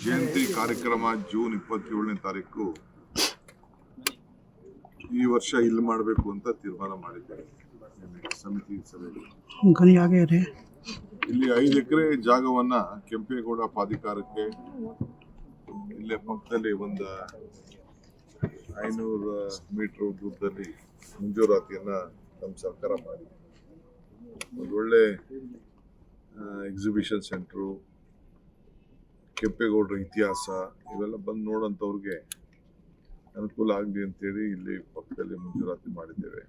ಜಯಂತಿ ಕಾರ್ಯಕ್ರಮ ಜೂನ್ 27ನೇ ತಾರೀಕು ಈ ವರ್ಷ ಇಲ್ಲಿ ಮಾಡಬೇಕು ಅಂತ ತೀರ್ಮಾನ ಮಾಡಿದ್ದಾರೆ ಸಮಿತಿ ಸಭೆಯಲ್ಲಿ. ಇಲ್ಲಿ 5 ಎಕರೆ ಜಾಗವನ್ನ ಕೆಂಪೇಗೌಡ ಪ್ರಾಧಿಕಾರಕ್ಕೆ ಇಲ್ಲೇ ಪಕ್ಕದಲ್ಲಿ ಒಂದು 500 ಮೀಟರ್ ದೂರದಲ್ಲಿ ಮಂಜೂರಾತಿಯನ್ನ ನಮ್ಮ ಸರ್ಕಾರ ಮಾಡಿ ಒಂದು ಒಳ್ಳೆ ಎಕ್ಸಿಬಿಷನ್ ಸೆಂಟ್ರು, ಕೆಂಪೇಗೌಡರ ಇತಿಹಾಸ ಇವೆಲ್ಲ ಬಂದು ನೋಡೋಂಥವ್ರಿಗೆ ಅನುಕೂಲ ಆಗಲಿ ಅಂತೇಳಿ ಇಲ್ಲಿ ಪಕ್ಕದಲ್ಲಿ ಮಂಜೂರಾತಿ ಮಾಡಿದ್ದೇವೆ.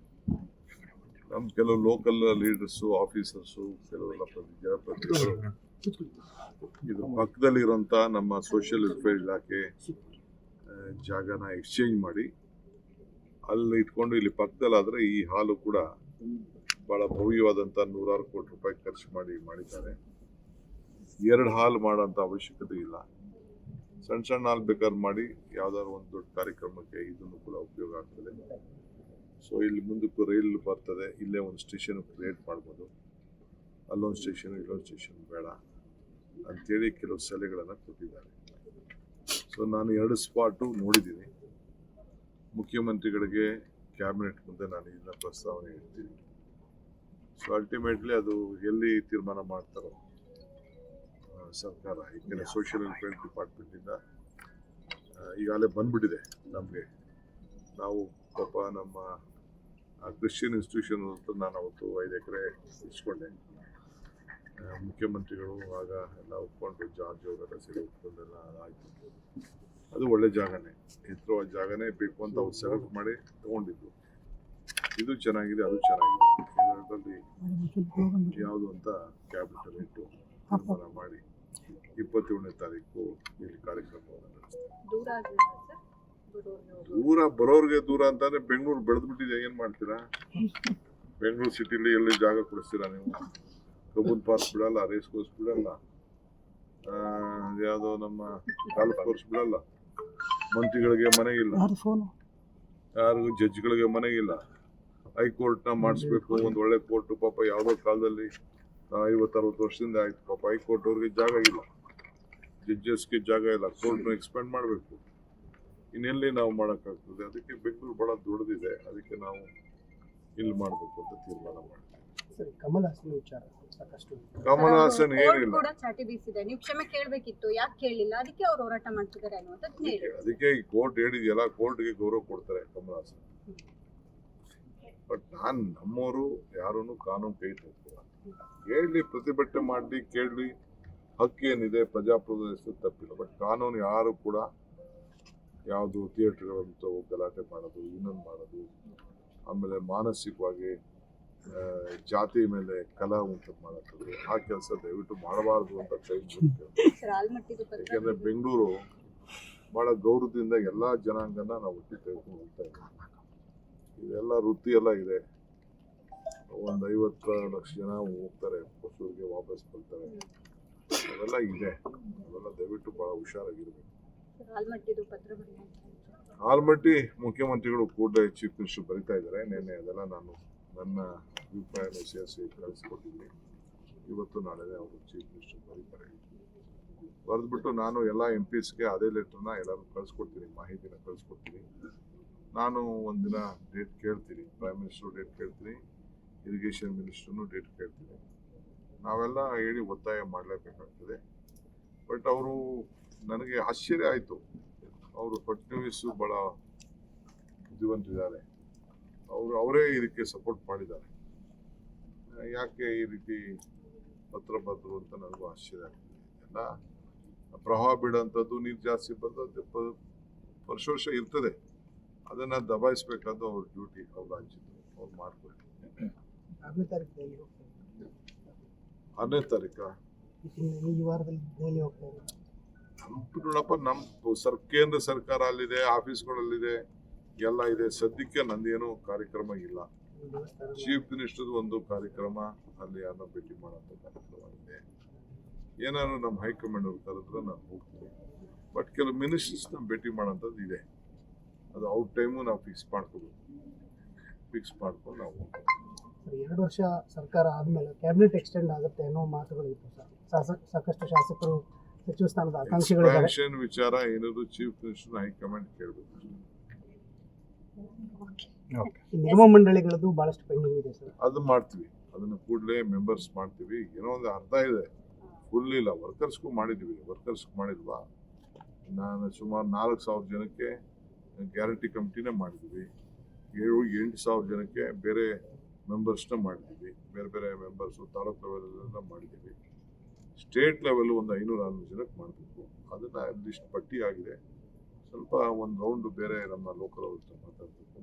ನಮ್ಮ ಕೆಲವು ಲೋಕಲ್ ಲೀಡರ್ಸು, ಆಫೀಸರ್ಸು, ಕೆಲವೆಲ್ಲ ಜನಪ್ರತಿನಿಧಿಗಳು ಇದು ಪಕ್ಕದಲ್ಲಿರುವಂಥ ನಮ್ಮ ಸೋಷಿಯಲ್ ವೆಲ್ಫೇರ್ ಇಲಾಖೆ ಜಾಗನ ಎಕ್ಸ್ಚೇಂಜ್ ಮಾಡಿ ಅಲ್ಲಿ ಇಟ್ಕೊಂಡು ಇಲ್ಲಿ ಪಕ್ಕದಲ್ಲಾದರೆ ಈ ಹಾಲು ಕೂಡ ಭಾಳ ಭವ್ಯವಾದಂಥ 100 ಕೋಟಿ ರೂಪಾಯಿ ಖರ್ಚು ಮಾಡಿದ್ದಾರೆ. 2 ಹಾಲ್ ಮಾಡೋಂಥ ಅವಶ್ಯಕತೆ ಇಲ್ಲ. ಸಣ್ಣ ಹಾಲ್ ಬೇಕಾದ್ರೆ ಮಾಡಿ ಯಾವ್ದಾದ್ರು ಒಂದು ದೊಡ್ಡ ಕಾರ್ಯಕ್ರಮಕ್ಕೆ ಇದನ್ನು ಕೂಡ ಉಪಯೋಗ ಆಗ್ತದೆ. ಸೊ ಇಲ್ಲಿ ಮುಂದಕ್ಕೂ ರೈಲ್ ಬರ್ತದೆ, ಇಲ್ಲೇ ಒಂದು ಸ್ಟೇಷನ್ ಕ್ರಿಯೇಟ್ ಮಾಡ್ಬೋದು. ಅಲ್ಲೊಂದು ಸ್ಟೇಷನ್ ಇಲ್ಲೊಂದು ಸ್ಟೇಷನ್ ಬೇಡ ಅಂಥೇಳಿ ಕೆಲವು ಸಲಹೆಗಳನ್ನು ಕೊಟ್ಟಿದ್ದಾರೆ. ಸೊ ನಾನು 2 ಸ್ಪಾಟು ನೋಡಿದ್ದೀನಿ. ಮುಖ್ಯಮಂತ್ರಿಗಳಿಗೆ ಕ್ಯಾಬಿನೆಟ್ ಮುಂದೆ ನಾನು ಇದನ್ನ ಪ್ರಸ್ತಾವನೆ ಇಡ್ತೀನಿ. ಸೊ ಅಲ್ಟಿಮೇಟ್ಲಿ ಅದು ಎಲ್ಲಿ ತೀರ್ಮಾನ ಮಾಡ್ತಾರೋ ಸರ್ಕಾರ, ಈಗಿನ ಸೋಷಿಯಲ್ ವೆಲ್ಫೇರ್ ಡಿಪಾರ್ಟ್ಮೆಂಟಿಂದ ಈಗಾಗಲೇ ಬಂದ್ಬಿಟ್ಟಿದೆ ನಮಗೆ. ನಾವು ಪಾಪ ನಮ್ಮ ಕ್ರಿಶ್ಚಿಯನ್ ಇನ್ಸ್ಟಿಟ್ಯೂಷನ್ ಅಂತ ನಾನು ಅವತ್ತು 5 ಎಕರೆ ಇಸ್ಕೊಂಡೆ. ಮುಖ್ಯಮಂತ್ರಿಗಳು ಆಗ ಎಲ್ಲ ಒಪ್ಕೊಂಡು, ಜಾರ್ಜ್ ಅವರೆಲ್ಲ ಸೇರಿ ಒಪ್ಕೊಂಡೆಲ್ಲ ಆಯಿತು. ಅದು ಒಳ್ಳೆ ಜಾಗನೇ, ಎತ್ತರವಾದ ಜಾಗನೇ ಬೇಕು ಅಂತ ಅವ್ರು ಸೆಲೆಕ್ಟ್ ಮಾಡಿ ತಗೊಂಡಿದ್ದು. ಇದು ಚೆನ್ನಾಗಿದೆ, ಅದು ಚೆನ್ನಾಗಿದೆ. ಇದರಲ್ಲಿ ಯಾವುದು ಅಂತ ಕ್ಯಾಬಿನೆಟ್ ಇಟ್ಟು ತೀರ್ಮಾನ ಮಾಡಿ 27ನೇ ತಾರೀಕು ಇಲ್ಲಿ ಕಾರ್ಯಕ್ರಮವನ್ನು ನಡೆಸ್ತಾರೆ. ದೂರ ಬರೋರಿಗೆ ದೂರ ಅಂತಂದ್ರೆ ಬೆಂಗಳೂರು ಬೆಳೆದ್ಬಿಟ್ಟಿದೆ, ಏನ್ ಮಾಡ್ತೀರಾ? ಬೆಂಗಳೂರು ಸಿಟಿಲಿ ಎಲ್ಲಿ ಜಾಗ ಕೊಡಿಸ್ತೀರಾ ನೀವು? ಕಬ್ಬನ್ ಪಾರ್ಕ್ ಬಿಡಲ್ಲ, ರೇಸ್ ಕೋರ್ಸ್ ಬಿಡಲ್ಲ, ಯಾವುದೋ ನಮ್ಮ ಗಾಲ್ಫ್ ಕೋರ್ಸ್ ಬಿಡಲ್ಲ. ಮಂತ್ರಿಗಳಿಗೆ ಮನೆ ಇಲ್ಲ, ಯಾರಿಗೂ ಜಡ್ಜ್ಗಳಿಗೆ ಮನೆ ಇಲ್ಲ. ಹೈಕೋರ್ಟ್ನ ಮಾಡಿಸ್ಬೇಕು, ಒಂದು ಒಳ್ಳೆ ಕೋರ್ಟ್. ಪಾಪ ಯಾವುದೋ ಕಾಲದಲ್ಲಿ 50-60 ವರ್ಷದಿಂದ ಆಯ್ತು. ಪಾಪ ಹೈಕೋರ್ಟ್ ಅವ್ರಿಗೆ ಜಾಗ ಇಲ್ಲ, ಜಡ್ಜಸ್ಗೆ ಜಾಗ ಇಲ್ಲ. ಕೋರ್ಟ್ನ ಎಕ್ಸ್ಪ್ಯಾಂಡ್ ಮಾಡಬೇಕು, ಇನ್ನೆಲ್ಲಿ ನಾವು ಮಾಡೋಕ್ಕಾಗ್ತದೆ? ಅದಕ್ಕೆ ಬೆಂಗಳೂರು ಬಹಳ ದೊಡ್ಡದಿದೆ, ಅದಕ್ಕೆ ನಾವು ಇಲ್ಲಿ ಮಾಡಬೇಕು ಅಂತ ತೀರ್ಮಾನ ಮಾಡಿದ್ವಿ. ಕಮಲ್ ಹಾಸನ್ ವಿಚಾರ ಸಾಕಷ್ಟು, ಕಮಲ್ ಹಾಸನ್ ಏನಿಲ್ಲ, ಚಾಟಿ ಬೀಸಿದೆ. ನೀವು ಕ್ಷಮೆ ಕೇಳಬೇಕಿತ್ತು, ಯಾಕೆ ಕೇಳಲಿಲ್ಲ? ಅದಕ್ಕೆ ಅವ್ರು ಹೋರಾಟ ಮಾಡ್ತಿದ್ದಾರೆ ಅನ್ನುವಂಥದ್ದು ಹೇಳಿ. ಅದಕ್ಕೆ ಈ ಕೋರ್ಟ್ ಹೇಳಿದೆಯಲ್ಲ, ಕೋರ್ಟ್ಗೆ ಗೌರವ ಕೊಡ್ತಾರೆ ಕಮಲ್ ಹಾಸನ್. ಬಟ್ ನಮ್ಮವರು ಯಾರನ್ನು ಕಾನೂನು ಕೈ ತೋರಿಸಿಲ್ಲ. ಹೇಳಿ, ಪ್ರತಿಭಟನೆ ಮಾಡಲಿ, ಕೇಳಲಿ, ಹಕ್ಕೇನಿದೆ, ಪ್ರಜಾಪ್ರಭುತ್ವ ತಪ್ಪಿಲ್ಲ. ಬಟ್ ಕಾನೂನು ಯಾರು ಕೂಡ ಯಾವುದು ಥಿಯೇಟರ್ಗಳಂತ ಗಲಾಟೆ ಮಾಡೋದು, ಇನ್ನೊಂದು ಮಾಡೋದು, ಆಮೇಲೆ ಮಾನಸಿಕವಾಗಿ ಜಾತಿ ಮೇಲೆ ಕಲಹ ಉಂಟು ಮಾಡೋದು, ಆ ಕೆಲಸ ದಯವಿಟ್ಟು ಮಾಡಬಾರ್ದು ಅಂತ ಯಾಕೆಂದ್ರೆ ಬೆಂಗಳೂರು ಬಹಳ ಗೌರವದಿಂದ ಎಲ್ಲ ಜನಾಂಗನ ನಾವು ಒಟ್ಟಿ ತೆಗೆದುಕೊಂಡು ಹೋಗ್ತಾ ಇದ್ದೀವಿ. ಇದೆಲ್ಲ ವೃತ್ತಿ ಎಲ್ಲ ಇದೆ. ಒಂದು 50 ಲಕ್ಷ ಜನ ಹೋಗ್ತಾರೆ, ಹೊಸೂರಿಗೆ ವಾಪಸ್ ಬರ್ತಾರೆ. ಅವೆಲ್ಲ ಇದೆ, ಅವೆಲ್ಲ ದಯವಿಟ್ಟು ಬಹಳ ಹುಷಾರಾಗಿರ್ಬೇಕು. ಆಲ್ಮಟ್ಟಿ ಮುಖ್ಯಮಂತ್ರಿಗಳು ಕೂಡ ಚೀಫ್ ಮಿನಿಸ್ಟರ್ ಬರೀತಾ ಇದ್ದಾರೆ. ನೆನ್ನೆ ಅದೆಲ್ಲ ನಾನು ನನ್ನ ಅಭಿಪ್ರಾಯವನ್ನು ಸೇರಿಸಿ ಕಳಿಸ್ಕೊಟ್ಟಿದ್ದೀನಿ. ಇವತ್ತು ನಾಳೆ ಅವರು ಚೀಫ್ ಮಿನಿಸ್ಟರ್ ಬರೀತಾರೆ. ಬರೆದ್ಬಿಟ್ಟು ನಾನು ಎಲ್ಲ MPsಗೆ ಅದೇ ಲೆಟರ್ನ ಎಲ್ಲರೂ ಕಳಿಸ್ಕೊಡ್ತೀನಿ, ಮಾಹಿತಿನ ಕಳಿಸ್ಕೊಡ್ತೀನಿ. ನಾನು ಒಂದಿನ ಡೇಟ್ ಕೇಳ್ತೀನಿ, ಪ್ರೈಮ್ ಮಿನಿಸ್ಟರ್ ಡೇಟ್ ಕೇಳ್ತೀನಿ, ಇರಿಗೇಷನ್ ಮಿನಿಸ್ಟರ್ನು ಡೇಟ್ ಕೇಳ್ತೀನಿ. ನಾವೆಲ್ಲ ಹೇಳಿ ಒತ್ತಾಯ ಮಾಡಲೇಬೇಕಾಗ್ತದೆ. ಬಟ್ ಅವರು, ನನಗೆ ಆಶ್ಚರ್ಯ ಆಯಿತು, ಅವರು ಫಡ್ನವೀಸ್ ಭಾಳ ಬುದ್ಧಿವಂತಿದ್ದಾರೆ, ಅವರೇ ಇದಕ್ಕೆ ಸಪೋರ್ಟ್ ಮಾಡಿದ್ದಾರೆ. ಯಾಕೆ ಈ ರೀತಿ ಪತ್ರ ಬರೆದ್ರು ಅಂತ ನನಗೂ ಆಶ್ಚರ್ಯ ಆಗ್ತದೆ. ಎಲ್ಲ ಪ್ರವಾಹ ಬೀಳೋಂಥದ್ದು, ನೀರು ಜಾಸ್ತಿ ಬರ್ತದೆ, ವರ್ಷ ಇರ್ತದೆ. ಅದನ್ನು ದಬಾಯಿಸ್ಬೇಕಾದ ಅವ್ರ ಡ್ಯೂಟಿ, ಅವ್ರ ರಾಜ್ಯದ್ದು, ಅವ್ರು ಮಾಡ್ಬೇಕು. 6ನೇ ತಾರೀಕು ಈ ವಾರದಲ್ಲಿ ನೋಡಪ್ಪ, ನಮ್ಮ ಕೇಂದ್ರ ಸರ್ಕಾರ ಅಲ್ಲಿದೆ, ಆಫೀಸ್ಗಳಲ್ಲಿದೆ, ಎಲ್ಲ ಇದೆ. ಸದ್ಯಕ್ಕೆ ನಂದೇನು ಕಾರ್ಯಕ್ರಮ ಇಲ್ಲ. ಚೀಫ್ ಮಿನಿಸ್ಟರ್ ಒಂದು ಕಾರ್ಯಕ್ರಮ, ಅಲ್ಲಿ ಯಾರನ್ನ ಭೇಟಿ ಮಾಡೋಂಥ ಕಾರ್ಯಕ್ರಮ ಇದೆ. ಏನಾದ್ರು ನಮ್ಮ ಹೈಕಮಾಂಡ್ ಅವ್ರು ಕರೆದ್ರೆ ನಾನು ಹೋಗ್ತೀನಿ. ಬಟ್ ಕೆಲವು ಮಿನಿಸ್ಟರ್ಸ್ನ ಭೇಟಿ ಮಾಡೋಂಥದ್ದು ಇದೆ. ಅದು ಔಟ್ ಟೈಮು ನಾವು ಫಿಕ್ಸ್ ಮಾಡ್ಕೊಂಡು ನಾವು 2 ವರ್ಷ ಸರ್ಕಾರ ಆದಮೇಲೆ ಕ್ಯಾಬಿನೆಟ್ ಎಕ್ಸ್ಟೆಂಡ್ ಆಗುತ್ತೆ ಅನ್ನೋ ಮಾತುಗಳಿತ್ತು ಸರ್. ಸಾಕಷ್ಟು ಶಾಸಕರು ಸಚಿವ ಸ್ಥಾನದ ಆಕಾಂಕ್ಷಿಗಳಿದ್ದಾರೆ. ಎಕ್ಸ್ಪ್ಯಾನ್ಷನ್ ವಿಚಾರ ಏನಾದ್ರು ಚೀಫ್ ಮಿನಿಸ್ಟರ್ ಹೈಕಮಾಂಡ್ ಕೇಳಬೇಕು. ಈ ನಿಗಮ ಮಂಡಳಿಗಳದ್ದು ಬಹಳಷ್ಟು ಪೆಂಡಿಂಗ್ ಇದೆ ಸರ್. ಅದು ಮಾಡ್ತೀವಿ, ಅದನ್ನು ಕೂಡಲೇ ಮೆಂಬರ್ಸ್ ಮಾಡ್ತೀವಿ. ಏನೋ ಒಂದು ಅರ್ಧ ಇದೆ, ಫುಲ್ ಇಲ್ಲ. ವರ್ಕರ್ಸ್ಗೂ ಮಾಡಿದ್ದೀವಿ, ವರ್ಕರ್ಸ್ಗೂ ಮಾಡಿಲ್ವಾ? ನಾನು ಸುಮಾರು 4,000 ಜನಕ್ಕೆ ಗ್ಯಾರಂಟಿ ಕಮಿಟಿನೇ ಮಾಡಿದ್ದೀವಿ. 7,000-8,000 ಜನಕ್ಕೆ ಬೇರೆ ಮೆಂಬರ್ಸ್ನ ಮಾಡಿದ್ದೀವಿ. ಬೇರೆ ಬೇರೆ ಮೆಂಬರ್ಸು ತಾಲೂಕು ಲೆವೆಲೆಲ್ಲ ಮಾಡಿದ್ದೀವಿ. ಸ್ಟೇಟ್ ಲೆವೆಲ್ ಒಂದು 500-600 ಜನಕ್ಕೆ ಮಾಡಬೇಕು. ಅದನ್ನು ಲಿಸ್ಟ್ ಪಟ್ಟಿ ಆಗಿದೆ. ಸ್ವಲ್ಪ ಒಂದು ರೌಂಡ್ ಬೇರೆ ನಮ್ಮ ಲೋಕಲ್ ಅವ್ರ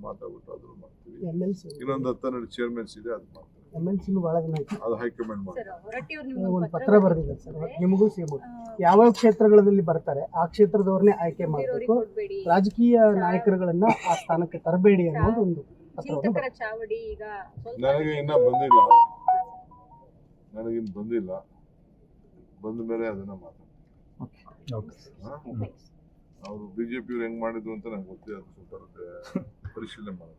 ಮಾತಾಡ್ಬಿಟ್ಟು ಅದನ್ನು ಮಾಡ್ತೀವಿ. MLC ಇನ್ನೊಂದು 10-12 ಚೇರ್ಮನ್ಸ್ ಇದೆ, ಅದು ಮಾಡ್ತೀವಿ. MLC ಬಹಳ ದಿನ ಆಯ್ತು. ಅದು ಹೈಕಮಾಂಡ್ ಮಾಡ್ತೀವಿ. ಸರ್ ಹೊರಟ್ಟಿ ಅವ್ರು ಒಂದು ನಿಮ್ಗೆ ಪತ್ರ ಬರೆದಿದ್ದಾರೆ ಸರ್, ನಿಮಗೂ ಸಿಎಂ ಯಾವ ಕ್ಷೇತ್ರಗಳಲ್ಲಿ ಬರ್ತಾರೆ ಆ ಕ್ಷೇತ್ರದವ್ರನ್ನೇ ಆಯ್ಕೆ ಮಾಡಬೇಕು, ಕೊಡ್ಬೇಡಿ, ರಾಜಕೀಯ ನಾಯಕರುಗಳನ್ನ ಆ ಸ್ಥಾನಕ್ಕೆ ತರಬೇಡಿ ಅನ್ನೋದು ಒಂದು ಪತ್ರವನ್ನು ಚಿಂತಕರ ಚಾವಡಿ ಈಗ ಸ್ವಲ್ಪ ನನಗೆ ಇನ್ನೂ ಬಂದಿಲ್ಲ, ನನಗಿನ್ನು ಬಂದಿಲ್ಲ. ಬಂದ ಮೇಲೆ ಅದನ್ನ ಮಾತಾಡ್ತೀನಿ. ಅವರು ಬಿಜೆಪಿಯವ್ರು ಹೆಂಗ್ ಮಾಡಿದ್ರು ಅಂತ ನಂಗೆ ಗೊತ್ತಿಲ್ಲ. ಸ್ವಲ್ಪ ಪರಿಶೀಲನೆ ಮಾಡೋದು.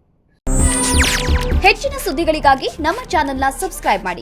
ಹೆಚ್ಚಿನ ಸುದ್ದಿಗಳಿಗಾಗಿ ನಮ್ಮ ಚಾನೆಲ್ನ ಸಬ್ಸ್ಕ್ರೈಬ್ ಮಾಡಿ,